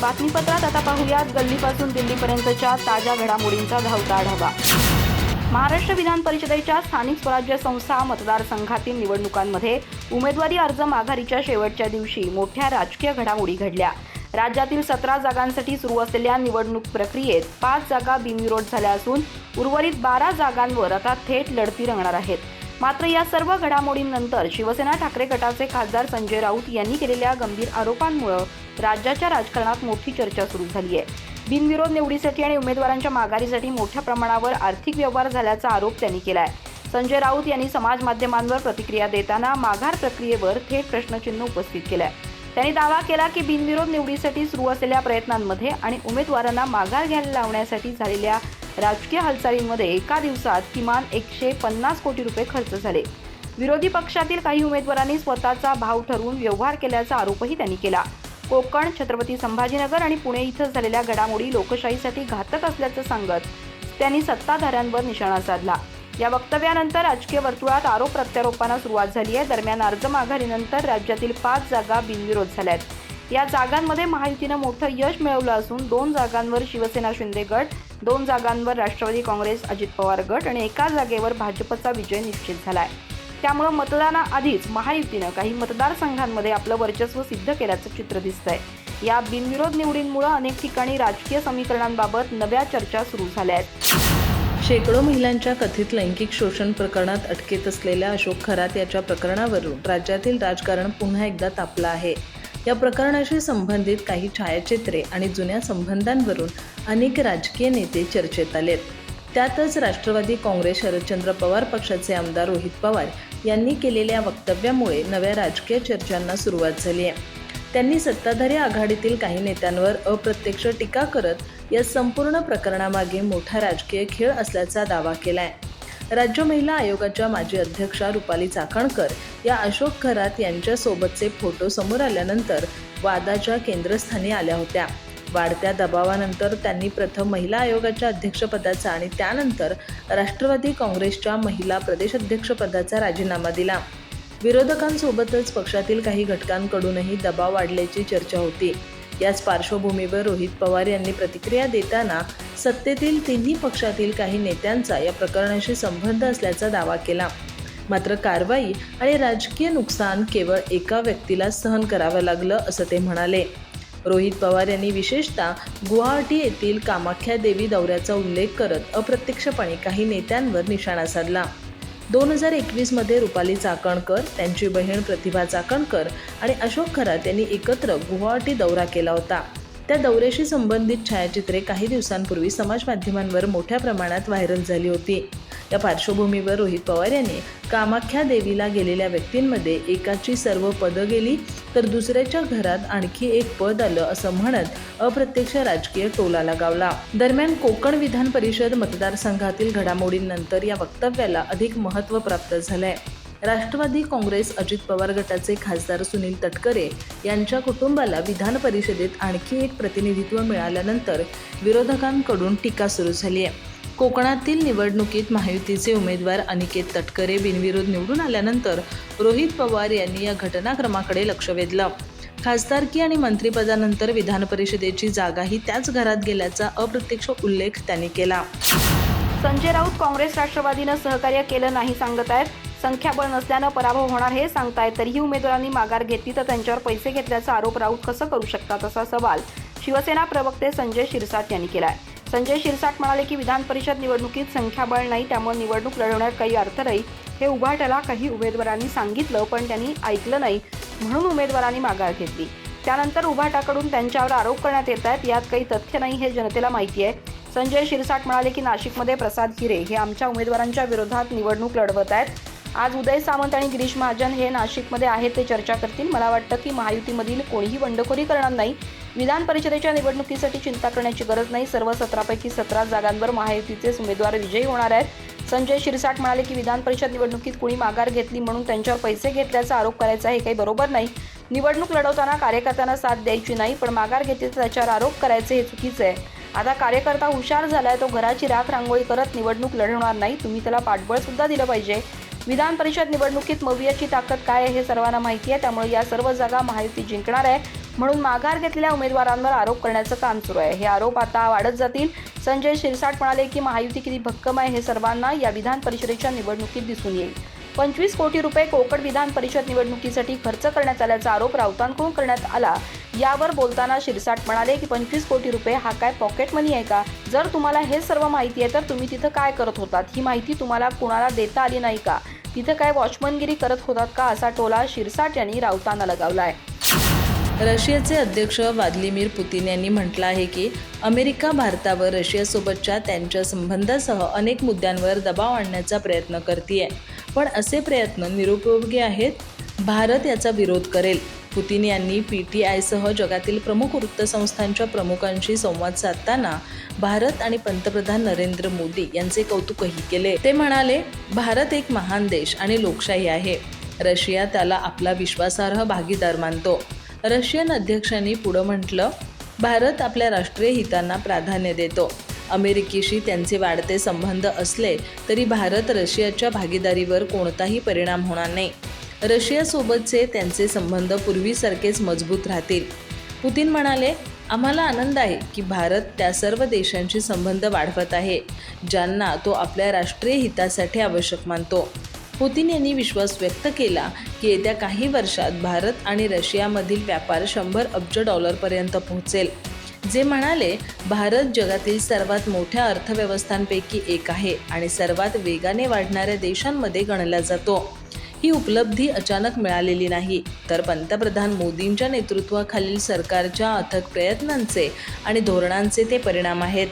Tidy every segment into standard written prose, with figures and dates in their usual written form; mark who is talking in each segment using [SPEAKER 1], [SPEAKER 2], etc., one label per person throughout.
[SPEAKER 1] बातमीपत्रात आता पाहूयात गल्लीपासून दिल्लीपर्यंतच्या ताज्या घडामोडींचा धावता आढावा। महाराष्ट्र विधान परिषदेच्या स्थानिक स्वराज्य संस्था मतदारसंघातील निवडणुकांमध्ये उमेदवारी अर्ज माघारीच्या शेवटच्या दिवशी मोठ्या राजकीय घडामोडी घडल्या। राज्यातील 17 जागांसाठी सुरू असलेल्या निवडणूक प्रक्रियेत 5 जागा बिनविरोध झाल्या असून उर्वरित 12 जागांवर आता थेट लढती रंगणार आहेत। मात्र या सर्व घडामोडींनंतर शिवसेना ठाकरे गटाचे खासदार संजय राऊत यांनी केलेल्या गंभीर आरोपांमुळे राज्याच्या राजकारणात मोठी चर्चा सुरू झाली आहे। बिनविरोध निवडीसाठी आणि उमेदवारांच्या माघारीसाठी मोठ्या प्रमाणावर आर्थिक व्यवहार झाल्याचा आरोप त्यांनी केलाय। संजय राऊत यांनी समाज माध्यमांवर प्रतिक्रिया देताना माघार प्रक्रियेवर थेट प्रश्नचिन्ह उपस्थित केलंय। त्यांनी दावा केला की बिनविरोध निवडीसाठी सुरू असलेल्या प्रयत्नांमध्ये आणि उमेदवारांना माघार घ्यायला लावण्यासाठी झालेल्या राजकीय हालचालींमध्ये एका दिवसात किमान 150 कोटी रुपये खर्च झाले। विरोधी पक्षातील काही उमेदवारांनी स्वतःचा भाव ठरवून व्यवहार केल्याचा आरोपही त्यांनी केला। कोकण, छत्रपती संभाजीनगर आणि पुणे इथं झालेल्या घडामोडी लोकशाहीसाठी घातक असल्याचं सांगत त्यांनी सत्ताधाऱ्यांवर निशाणा साधला। या वक्तव्यानंतर राजकीय वर्तुळात आरोप प्रत्यारोपांना सुरुवात झाली आहे। दरम्यान अर्ज माघारीनंतर राज्यातील 5 जागा बिनविरोध झाल्यात। या जागांमध्ये महायुतीनं मोठं यश मिळवलं असून 2 जागांवर शिवसेना शिंदे गट, 2 जागांवर राष्ट्रवादी काँग्रेस अजित पवार गट आणि एका जागेवर भाजपचा विजय निश्चित झालाय। त्यामुळे मतदानाआधीच महायुतीनं काही मतदारसंघांमध्ये आपलं वर्चस्व सिद्ध केल्याचं चित्र दिसतंय। या बिनविरोध निवडींमुळे अनेक ठिकाणी राजकीय समीकरणांबाबत नव्या चर्चा सुरू झाल्या आहेत।
[SPEAKER 2] शेकडो महिलांच्या कथित लैंगिक शोषण प्रकरणात अटकेत असलेल्या अशोक खरात याच्या प्रकरणावरून राज्यातील राजकारण पुन्हा एकदा तापलं आहे। या प्रकरणाशी संबंधित काही छायाचित्रे आणि जुन्या संबंधांवरून अनेक राजकीय नेते चर्चेत आलेत। त्यातच राष्ट्रवादी काँग्रेस शरदचंद्र पवार पक्षाचे आमदार रोहित पवार यांनी केलेल्या वक्तव्यामुळे नव्या राजकीय चर्चांना सुरुवात झाली आहे। त्यांनी सत्ताधारी आघाडीतील काही नेत्यांवर अप्रत्यक्ष टीका करत या संपूर्ण प्रकरणामागे मोठा राजकीय खेळ असल्याचा दावा केलाय। राज्य महिला आयोगाच्या माजी अध्यक्षा रुपाली चाकणकर या अशोक खरात यांच्यासोबतचे फोटो समोर आल्यानंतर वादाच्या केंद्रस्थानी आल्या होत्या। वाढत्या दबावानंतर त्यांनी प्रथम महिला आयोगाच्या अध्यक्षपदाचा आणि त्यानंतर राष्ट्रवादी काँग्रेसच्या महिला प्रदेशाध्यक्षपदाचा राजीनामा दिला। विरोधकांसोबतच पक्षातील काही घटकांकडूनही दबाव वाढल्याची चर्चा होती। याच पार्श्वभूमीवर रोहित पवार यांनी प्रतिक्रिया देताना सत्तेतील तिन्ही पक्षातील काही नेत्यांचा या प्रकरणाशी संबंध असल्याचा दावा केला। मात्र कारवाई आणि राजकीय नुकसान केवळ एका व्यक्तीला सहन करावं लागलं असं ते म्हणाले। रोहित पवार यांनी विशेषतः गुवाहाटी येथील कामाख्या देवी दौऱ्याचा उल्लेख करत अप्रत्यक्षपणे काही नेत्यांवर निशाणा साधला। 2021 मध्ये रुपाली चाकणकर, त्यांची बहीण प्रतिभा चाकणकर आणि अशोक खरात यांनी एकत्र गुवाहाटी दौरा केला होता। त्या दौऱ्याशी संबंधित छायाचित्रे काही दिवसांपूर्वी समाज माध्यमांवर मोठ्या प्रमाणात व्हायरल झाली होती। या पार्श्वभूमीवर रोहित पवार यांनी कामाख्या देवीला गेलेल्या व्यक्तींमध्ये एकाची सर्व पदं गेली तर दुसऱ्याच्या घरात आणखी एक पद आलं असं म्हणत अप्रत्यक्ष राजकीय टोला लगावला। दरम्यान कोकण विधान परिषद मतदारसंघातील घडामोडींनंतर या वक्तव्याला अधिक महत्त्व प्राप्त झालंय। राष्ट्रवादी काँग्रेस अजित पवार गटाचे खासदार सुनील तटकरे यांच्या कुटुंबाला विधान परिषदेत आणखी एक प्रतिनिधित्व मिळाल्यानंतर विरोधकांकडून टीका सुरू झाली आहे। कोकणातील निवडणुकीत महायुतीचे उमेदवार अनिकेत तटकरे बिनविरोध निवडून आल्यानंतर रोहित पवार यांनी या घटनाक्रमाकडे लक्ष वेधलं। खासदारकी आणि मंत्रिपदानंतर विधान परिषदेची जागाही त्याच घरात गेल्याचा अप्रत्यक्ष उल्लेख त्यांनी केला।
[SPEAKER 1] संजय राऊत काँग्रेस राष्ट्रवादीनं सहकार्य केलं नाही सांगत आहेत। संख्याबळ नसल्यानं पराभव होणार हे सांगतायत, तरीही उमेदवारांनी माघार घेतली तर त्यांच्यावर पैसे घेतल्याचा आरोप राऊत कसं करू शकतात असा सवाल शिवसेना प्रवक्ते संजय शिरसाट यांनी केलाय। संजय शिरसाट म्हणाले की विधान परिषद निवडणुकीत संख्याबळ नाही, त्यामुळे निवडणूक लढवण्यात काही अर्थ नाही। हे उभाट्याला काही उमेदवारांनी सांगितलं पण त्यांनी ऐकलं नाही, म्हणून उमेदवारांनी माघार घेतली। त्यानंतर उभाटाकडून त्यांच्यावर आरोप करण्यात येत आहेत, यात काही तथ्य नाही हे जनतेला माहिती आहे। संजय शिरसाट म्हणाले की नाशिकमध्ये प्रसाद हिरे हे आमच्या उमेदवारांच्या विरोधात निवडणूक लढवत आहेत। आज उदय सामंत आणि गिरीश महाजन हे नाशिकमध्ये आहेत, ते चर्चा करतील। मला वाटतं की महायुतीमधील कोणीही बंडखोरी करणार नाही। विधान परिषदेच्या निवडणुकीसाठी चिंता करण्याची गरज नाही। सर्व 17 पैकी 17 जागांवर महायुतीचेच उमेदवार विजयी होणार आहेत। संजय शिरसाट म्हणाले की विधान परिषद निवडणुकीत कोणी माघार घेतली म्हणून त्यांच्यावर पैसे घेतल्याचा आरोप करायचा हे काही बरोबर नाही। निवडणूक लढवताना कार्यकर्त्यांना साथ द्यायची नाही, पण माघार घेतली तर त्याच्यावर आरोप करायचे हे चुकीचं आहे। आता कार्यकर्ता हुशार झालाय, तो घराची राख रांगोळी करत निवडणूक लढवणार नाही। तुम्ही त्याला पाठबळ सुद्धा दिलं पाहिजे। विधान परिषद निवडणुकीत मवियाची ताकद काय आहे हे सर्वांना माहिती आहे, त्यामुळे या सर्व जागा महायुती जिंकणार आहे। म्हणून माघार घेतलेल्या उमेदवारांवर आरोप करण्याचं काम सुरू आहे. हे आरोप आता वाढत जातील. संजय शिरसाट म्हणाले की महायुती किती भक्कम आहे हे सर्वांना या विधान परिषदेच्या निवडणुकीत दिसून येईल. 25 कोटी रुपये कोकण विधान परिषद निवडणुकीसाठी खर्च करण्यात आल्याचा आरोप राऊतांकडून करण्यात आला. यावर बोलताना शिरसाट म्हणाले की 25 कोटी रुपये हा काय पॉकेट मनी आहे का? जर तुम्हाला हे सर्व माहिती आहे तर तुम्ही तिथं काय करत होतात? ही माहिती तुम्हाला कुणाला देता आली नाही का? तिथं काय वॉचमनगिरी करत होतात का? असा टोला शिरसाट यांनी राऊतांना लगावलाय.
[SPEAKER 2] रशियाचे अध्यक्ष व्लादिमीर पुतिन यांनी म्हटलं आहे की अमेरिका भारतावर रशियासोबतच्या त्यांच्या संबंधासह अनेक मुद्द्यांवर दबाव आणण्याचा प्रयत्न करतेय, पण असे प्रयत्न निरुपयोगी आहेत. भारत याचा विरोध करेल. पुतिन यांनी PTIसह जगातील प्रमुख वृत्तसंस्थांच्या प्रमुखांशी संवाद साधताना भारत आणि पंतप्रधान नरेंद्र मोदी यांचे कौतुकही केले. ते म्हणाले, भारत एक महान देश आणि लोकशाही आहे. रशिया त्याला आपला विश्वासार्ह भागीदार मानतो. रशियन अध्यक्षांनी पुढे म्हटलं, भारत आपल्या राष्ट्रीय हितांना प्राधान्य देतो. अमेरिकेशी त्यांचे वाढते संबंध असले तरी भारत रशियाच्या भागीदारीवर कोणताही परिणाम होणार नाही. रशियासोबतचे त्यांचे संबंध पूर्वीसारखेच मजबूत राहतील. पुतिन म्हणाले, आम्हाला आनंद आहे की भारत त्या सर्व देशांशी संबंध वाढवत आहे ज्यांना तो आपल्या राष्ट्रीय हितासाठी आवश्यक मानतो. पुतिन यांनी विश्वास व्यक्त केला की येत्या काही वर्षात भारत आणि रशियामधील व्यापार $100 अब्ज पर्यंत पोहोचेल. जे म्हणाले, भारत जगातील सर्वात मोठ्या अर्थव्यवस्थांपैकी एक आहे आणि सर्वात वेगाने वाढणाऱ्या देशांमध्ये गणला जातो. ही उपलब्धी अचानक मिळालेली नाही, तर पंतप्रधान मोदींच्या नेतृत्वाखालील सरकारच्या अथक प्रयत्नांचे आणि धोरणांचे ते परिणाम आहेत.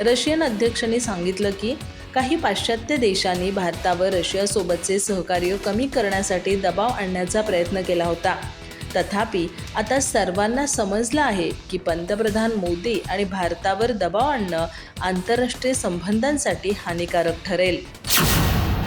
[SPEAKER 2] रशियन अध्यक्षांनी सांगितलं की काही पाश्चात्य देशांनी भारतावर रशियासोबतचे सहकार्य कमी करण्यासाठी दबाव आणण्याचा प्रयत्न केला होता. तथापि आता सर्वांना समजलं आहे की पंतप्रधान मोदी आणि भारतावर दबाव आणणं आंतरराष्ट्रीय संबंधांसाठी हानिकारक ठरेल.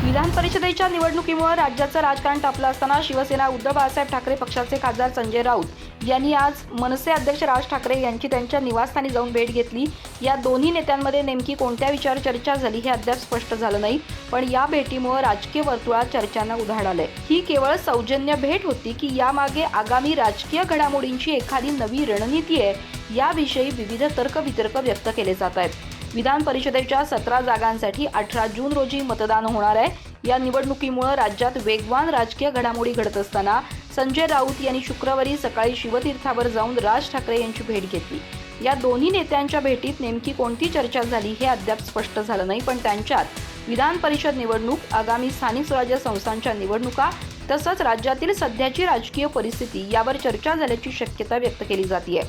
[SPEAKER 1] विधान परिषदेच्या निवडणुकीमुळे राज्याचं राजकारण तापलं असताना शिवसेना उद्धव बाळासाहेब ठाकरे पक्षाचे खासदार संजय राऊत यांनी आज मनसे अध्यक्ष राज ठाकरे यांची त्यांच्या निवासस्थानी जाऊन भेट घेतली. या दोन्ही नेत्यांमध्ये नेमकी कोणत्या विचार चर्चा झाली हे अद्याप स्पष्ट झालं नाही, पण या भेटीमुळे राजकीय वर्तुळात चर्चांना उधाण आलंय. ही केवळ सौजन्य भेट होती की यामागे आगामी राजकीय घडामोडींची एखादी नवी रणनीती आहे, याविषयी विविध तर्कवितर्क व्यक्त केले जात आहेत. विधान परिषदेच्या 17 जागांसाठी 18 जून रोजी मतदान होणार आहे. या निवडणुकीमुळे राज्यात वेगवान राजकीय घडामोडी घडत असताना संजय राऊत यांनी शुक्रवारी सकाळी शिवतीर्थावर जाऊन राज ठाकरे यांची भेट घेतली. या दोन्ही नेत्यांच्या भेटीत नेमकी कोणती चर्चा झाली हे अद्याप स्पष्ट झालं नाही, पण त्यांच्यात विधान परिषद निवडणूक, आगामी स्थानिक स्वराज्य संस्थांच्या निवडणुका तसंच राज्यातील सध्याची राजकीय परिस्थिती यावर चर्चा झाल्याची शक्यता व्यक्त केली जाते.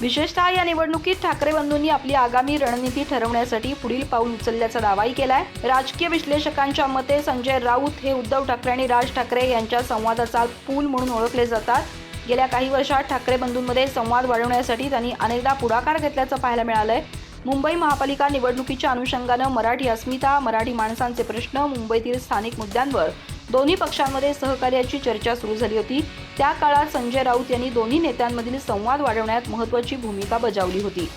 [SPEAKER 1] विशेषतः या निवडणुकीत ठाकरे बंधूंनी आपली आगामी रणनीती ठरवण्यासाठी पुढील पाऊल उचलल्याचा दावाही केलाय. राजकीय विश्लेषकांच्या मते संजय राऊत हे उद्धव ठाकरे आणि राज ठाकरे यांच्या संवादाचा पूल म्हणून ओळखले जातात. गेल्या काही वर्षात ठाकरे बंधूंमध्ये संवाद वाढवण्यासाठी त्यांनी अनेकदा पुढाकार घेतल्याचं पाहायला मिळालंय. मुंबई महापालिका निवडणुकीच्या अनुषंगानं मराठी अस्मिता, मराठी माणसांचे प्रश्न, मुंबईतील स्थानिक मुद्द्यांवर दोन्ही पक्षांमध्ये सहकार्याची चर्चा सुरू झाली होती. त्या काळात संजय राऊत यांनी दोन्ही नेत्यांमधील संवाद वाढवण्यात महत्त्वाची भूमिका बजावली होती.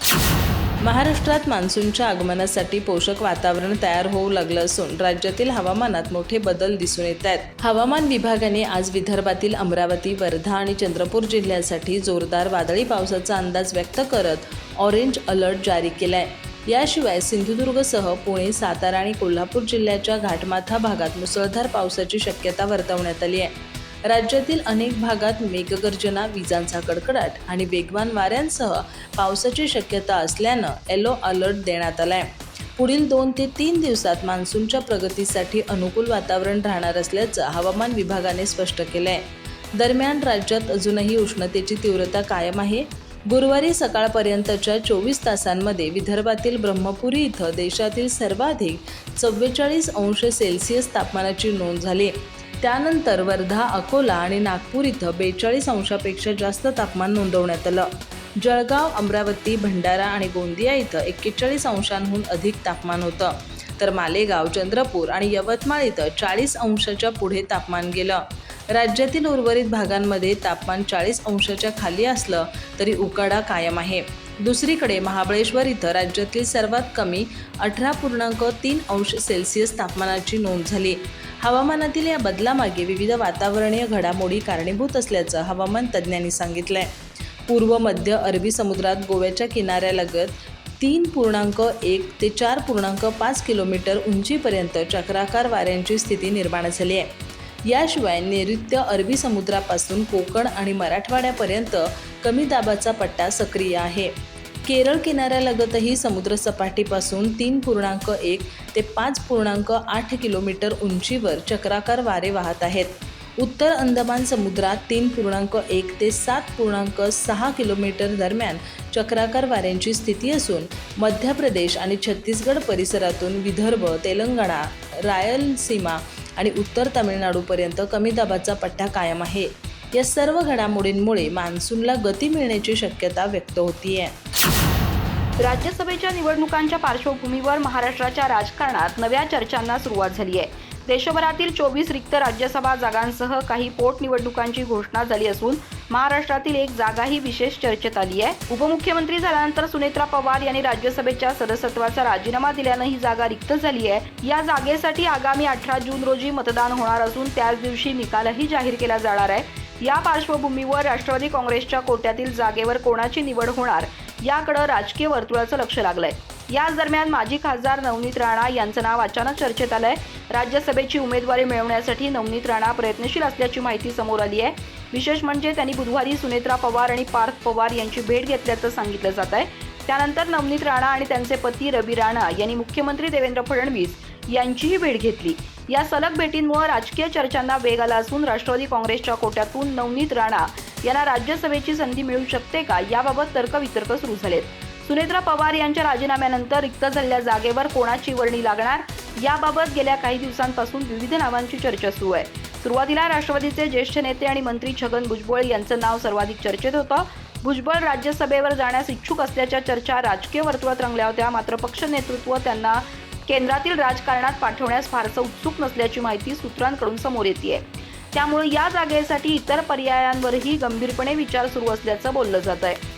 [SPEAKER 2] महाराष्ट्रात मान्सूनच्या आगमनासाठी पोषक वातावरण तयार होऊ लागलं असून राज्यातील हवामानात मोठे बदल दिसून येत आहेत. हवामान विभागाने आज विदर्भातील अमरावती, वर्धा आणि चंद्रपूर जिल्ह्यासाठी जोरदार वादळी पावसाचा अंदाज व्यक्त करत ऑरेंज अलर्ट जारी केलाय. याशिवाय सिंधुदुर्गसह पुणे, सातारा आणि कोल्हापूर जिल्ह्याच्या घाटमाथा भागात मुसळधार पावसाची शक्यता वर्तवण्यात आली आहे. राज्यातील अनेक भागात मेघगर्जना, विजांचा कडकडाट आणि वेगवान वाऱ्यांसह पावसाची शक्यता असल्यानं येलो अलर्ट देण्यात आलाय. पुढील 2 ते 3 दिवसात मान्सूनच्या प्रगतीसाठी अनुकूल वातावरण राहणार असल्याचं हवामान विभागाने स्पष्ट केलंय. दरम्यान राज्यात अजूनही उष्णतेची तीव्रता कायम आहे. गुरुवारी सकाळपर्यंतच्या 24 तासांमध्ये विदर्भातील ब्रह्मपुरी इथं देशातील सर्वाधिक 44 अंश सेल्सिअस तापमानाची नोंद झाली. त्यानंतर वर्धा, अकोला आणि नागपूर इथं 42 अंशापेक्षा जास्त तापमान नोंदवण्यात आलं. जळगाव, अमरावती, भंडारा आणि गोंदिया इथं 41 अंशांहून अधिक तापमान होतं. तर मालेगाव, चंद्रपूर आणि यवतमाळ इथं 40 अंशाच्या पुढे तापमान गेलं. राज्यातील उर्वरित भागांमध्ये तापमान 40 अंशाच्या खाली असलं तरी उकाडा कायम आहे. दुसरीकडे महाबळेश्वर इथं राज्यातील सर्वात कमी 18.3 अंश सेल्सिअस तापमानाची नोंद झाली. हवामानातील या बदलामागे विविध वातावरणीय घडामोडी कारणीभूत असल्याचं हवामान तज्ज्ञांनी सांगितलंय. पूर्व मध्य अरबी समुद्रात गोव्याच्या किनाऱ्यालगत 3.1 ते 4.5 किलोमीटर उंचीपर्यंत चक्राकार वाऱ्यांची स्थिती निर्माण झाली आहे। याशिवाय नैऋत्य अरबी समुद्रापासून कोकण आणि मराठवाड्यापर्यंत कमी दाबाचा पट्टा सक्रिय आहे। केरळ किनाऱ्यालगतही समुद्रसपाटीपासून 3.1 ते 5.8 किलोमीटर उंचीवर चक्राकार वारे वाहत आहेत। उत्तर अंदमान समुद्रात 3.1 ते 7.6 किलोमीटर दरम्यान चक्राकार वाऱ्यांची स्थिती असून मध्य प्रदेश आणि छत्तीसगड परिसरातून विदर्भ, तेलंगणा, रायलसीमा आणि उत्तर तामिळनाडूपर्यंत कमी दाबाचा पट्टा कायम आहे। या सर्व घडामोडींमुळे मान्सूनला गती मिळण्याची शक्यता व्यक्त होतीये।
[SPEAKER 1] राज्यसभेच्या निवडणुकांच्या पार्श्वभूमीवर महाराष्ट्राच्या राजकारणात नव्या चर्चांना सुरुवात झाली आहे। देशभरातील 24 रिक्त राज्यसभा जागांसह काही पोटनिवडणुकांची घोषणा झाली असून महाराष्ट्रातील एक जागाही विशेष चर्चेत आली आहे। उपमुख्यमंत्री झाल्यानंतर सुनेत्रा पवार यांनी राज्यसभेच्या सदस्यत्वाचा राजीनामा दिल्यानं ही जागा रिक्त झाली आहे। या जागेसाठी आगामी 18 जून रोजी मतदान होणार असून त्याच दिवशी निकालही जाहीर केला जाणार आहे। या पार्श्वभूमीवर राष्ट्रवादी काँग्रेसच्या कोट्यातील जागेवर कोणाची निवड होणार याकडे राजकीय वर्तुळाचं लक्ष लागलंय। याच दरम्यान माजी खासदार नवनीत राणा यांचं नाव अचानक चर्चेत आलंय। राज्यसभेची उमेदवारी मिळवण्यासाठी नवनीत राणा प्रयत्नशील असल्याची माहिती समोर आली आहे। विशेष म्हणजे त्यांनी बुधवारी सुनेत्रा पवार आणि पार्थ पवार यांची भेट घेतल्याचं सांगितलं जात आहे। त्यानंतर नवनीत राणा आणि त्यांचे पती रवी राणा यांनी मुख्यमंत्री देवेंद्र फडणवीस यांचीही भेट घेतली। या सलग भेटींमुळे राजकीय चर्चांना वेग आला असून राष्ट्रवादी काँग्रेसच्या कोट्यातून नवनीत राणा यांना राज्यसभेची संधी मिळू शकते का याबाबत तर्कवितर्क सुरू झालेत। सुनेत्रा पवार यांच्या राजीनाम्यानंतर रिक्त झालेल्या जागेवर कोणाची वर्णी लागणार याबाबत गेल्या काही दिवसांपासून विविध नावांची चर्चा सुरू आहे। सुरुवातीला राष्ट्रवादीचे ज्येष्ठ नेते आणि मंत्री छगन भुजबळ यांचं नाव सर्वाधिक चर्चेत होतं। भुजबळ राज्यसभेवर जाण्यास इच्छुक असल्याच्या चर्चा राजकीय वर्तुळात रंगल्या होत्या। मात्र पक्ष नेतृत्व त्यांना केंद्रातील राजकारणात पाठवण्यास फारसं उत्सुक नसल्याची माहिती सूत्रांकडून समोर येतेय। त्यामुळे या जागेसाठी इतर पर्यायांवरही गंभीरपणे विचार सुरू असल्याचं बोललं जात आहे।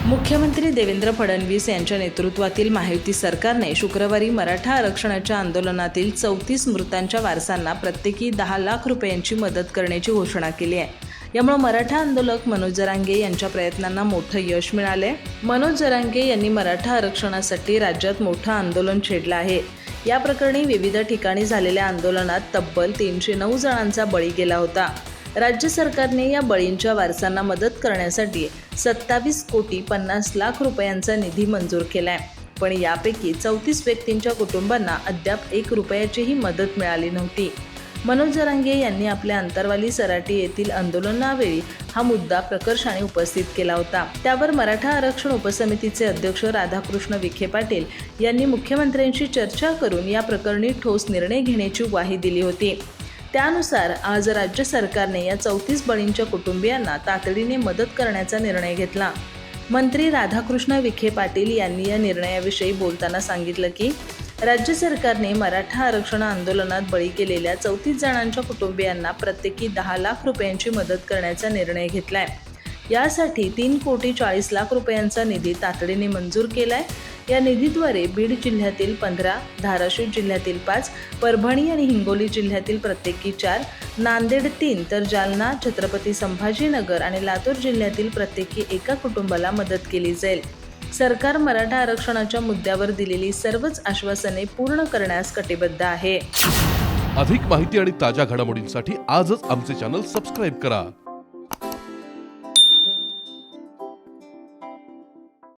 [SPEAKER 2] मुख्यमंत्री देवेंद्र फडणवीस यांच्या नेतृत्वातील महायुती सरकारने शुक्रवारी मराठा आरक्षणाच्या आंदोलनातील 34 मृतांच्या वारसांना प्रत्येकी 10 लाख रुपयांची मदत करण्याची घोषणा केली आहे। यामुळे मराठा आंदोलक मनोज जरांगे यांच्या प्रयत्नांना मोठं यश मिळाले। मनोज जरांगे यांनी मराठा आरक्षणासाठी राज्यात मोठं आंदोलन छेडलं आहे। या प्रकरणी विविध ठिकाणी झालेल्या आंदोलनात तब्बल 309 जणांचा बळी गेला होता। राज्य सरकारने या बळींच्या वारसांना मदत करण्यासाठी 27 कोटी 50 लाख रुपयांचा निधी मंजूर केलाय। पण यापैकी 34 व्यक्तींच्या कुटुंबांना अद्याप 1 रुपयाचीही मदत मिळाली नव्हती। मनोज जरांगे यांनी आपल्या अंतरवाली सराटी येथील आंदोलनावेळी हा मुद्दा प्रकर्षाने उपस्थित केला होता। त्यावर मराठा आरक्षण उपसमितीचे अध्यक्ष राधाकृष्ण विखे पाटील यांनी मुख्यमंत्र्यांशी चर्चा करून या प्रकरणी ठोस निर्णय घेण्याची ग्वाही दिली होती। त्यानुसार आज राज्य सरकारने या 34 बळींच्या कुटुंबियांना तातडीने मदत करण्याचा निर्णय घेतला। मंत्री राधाकृष्ण विखे पाटील यांनी या निर्णयाविषयी बोलताना सांगितलं की राज्य सरकारने मराठा आरक्षण आंदोलनात बळी गेलेल्या 34 जणांच्या कुटुंबियांना प्रत्येकी 10 लाख रुपयांची मदत करण्याचा निर्णय घेतलाय। यासाठी 3 कोटी 40 लाख रुपयांचा निधी तातडीने मंजूर केलाय। या निधीद्वारे बीड जिल्ह्यातील 15, धाराशिव जिल्ह्यातील 5, परभणी आणि हिंगोली जिल्ह्यातील प्रत्येकी 4, नांदेड 3 तर जालना, छत्रपती संभाजीनगर आणि लातूर जिल्ह्यातील प्रत्येकी एका कुटुंबाला मदत केली जाईल। सरकार मराठा आरक्षणाच्या मुद्द्यावर दिलेली सर्वच आश्वासने पूर्ण करण्यास कटिबद्ध आहे।
[SPEAKER 3] अधिक माहिती आणि ताज्या घडामोडींसाठी आजच आमचे चॅनल सबस्क्राइब करा।